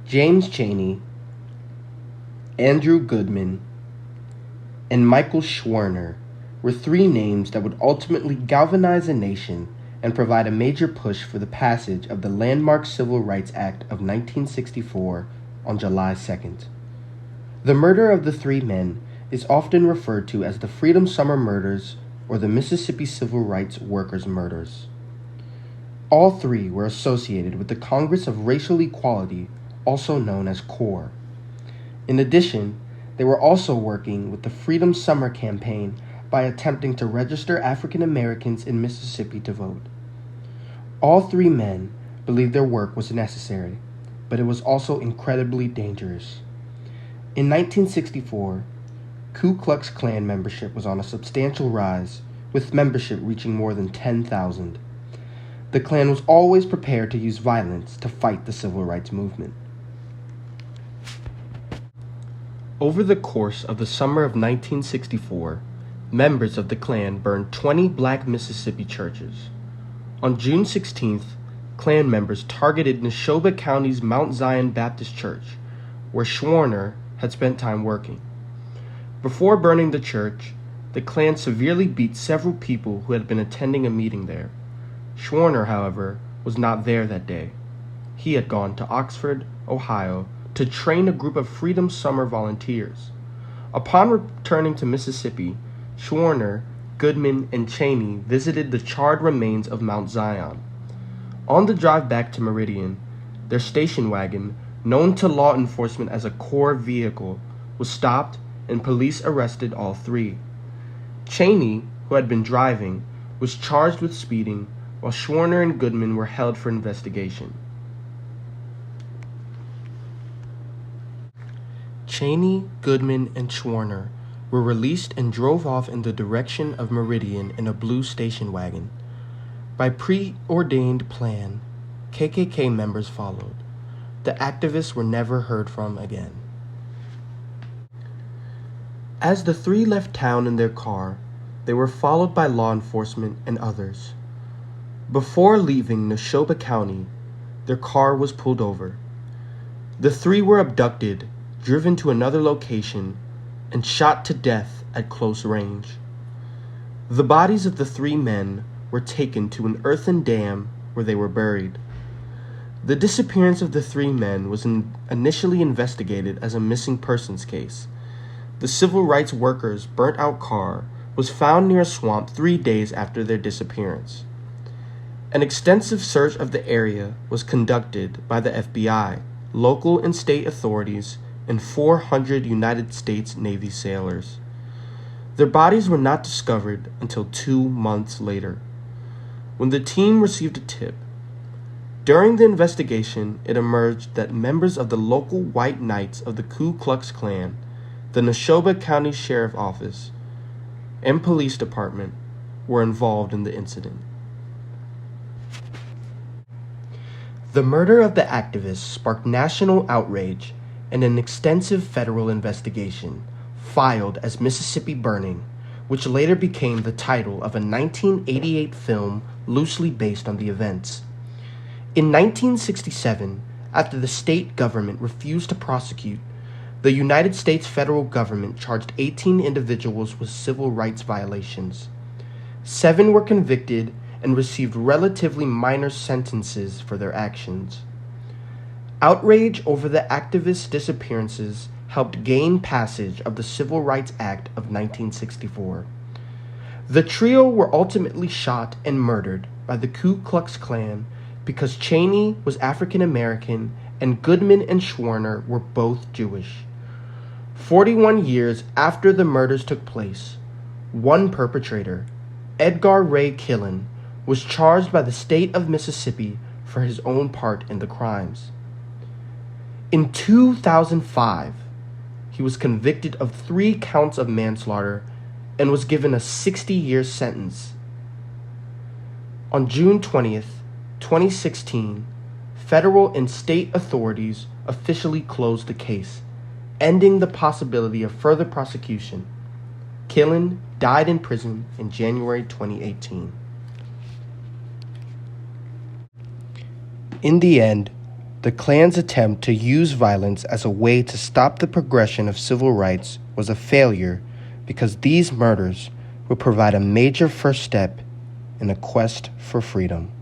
James Chaney, Andrew Goodman, and Michael Schwerner were three names that would ultimately galvanize a nation and provide a major push for the passage of the landmark Civil Rights Act of 1964 on July 2nd. The murder of the three men is often referred to as the Freedom Summer Murders or the Mississippi Civil Rights Workers' Murders. All three were associated with the Congress of Racial Equality, also known as CORE. In addition, they were also working with the Freedom Summer Campaign by attempting to register African Americans in Mississippi to vote. All three men believed their work was necessary, but it was also incredibly dangerous. In 1964, Ku Klux Klan membership was on a substantial rise, with membership reaching more than 10,000. The Klan was always prepared to use violence to fight the civil rights movement. Over the course of the summer of 1964, members of the Klan burned 20 black Mississippi churches. On June 16th, Klan members targeted Neshoba County's Mount Zion Baptist Church, where Schwerner had spent time working. Before burning the church, the Klan severely beat several people who had been attending a meeting there. Schwerner, however, was not there that day. He had gone to Oxford, Ohio, to train a group of Freedom Summer volunteers. Upon returning to Mississippi, Schwerner, Goodman, and Chaney visited the charred remains of Mount Zion. On the drive back to Meridian, their station wagon, known to law enforcement as a CORE vehicle, was stopped and police arrested all three. Chaney, who had been driving, was charged with speeding, while Schwerner and Goodman were held for investigation. Chaney, Goodman, and Schwerner were released and drove off in the direction of Meridian in a blue station wagon. By preordained plan, KKK members followed. The activists were never heard from again. As the three left town in their car, they were followed by law enforcement and others. Before leaving Neshoba County, their car was pulled over. The three were abducted, driven to another location, and shot to death at close range. The bodies of the three men were taken to an earthen dam where they were buried. The disappearance of the three men was initially investigated as a missing persons case. The civil rights workers' burnt-out car was found near a swamp 3 days after their disappearance. An extensive search of the area was conducted by the FBI, local and state authorities, and 400 United States Navy sailors. Their bodies were not discovered until 2 months later, when the team received a tip. During the investigation, it emerged that members of the local White Knights of the Ku Klux Klan, the Neshoba County Sheriff's Office, and Police Department were involved in the incident. The murder of the activists sparked national outrage and an extensive federal investigation, filed as Mississippi Burning, which later became the title of a 1988 film loosely based on the events. In 1967, after the state government refused to prosecute, the United States federal government charged 18 individuals with civil rights violations. 7 were convicted and received relatively minor sentences for their actions. Outrage over the activists' disappearances helped gain passage of the Civil Rights Act of 1964. The trio were ultimately shot and murdered by the Ku Klux Klan because Chaney was African American and Goodman and Schwerner were both Jewish. 41 years after the murders took place, one perpetrator, Edgar Ray Killen, was charged by the state of Mississippi for his own part in the crimes. In 2005, he was convicted of 3 counts of manslaughter and was given a 60-year sentence. On June 20th, 2016, federal and state authorities officially closed the case, ending the possibility of further prosecution. Killen died in prison in January 2018. In the end, The Klan's attempt to use violence as a way to stop the progression of civil rights was a failure because these murders would provide a major first step in a quest for freedom.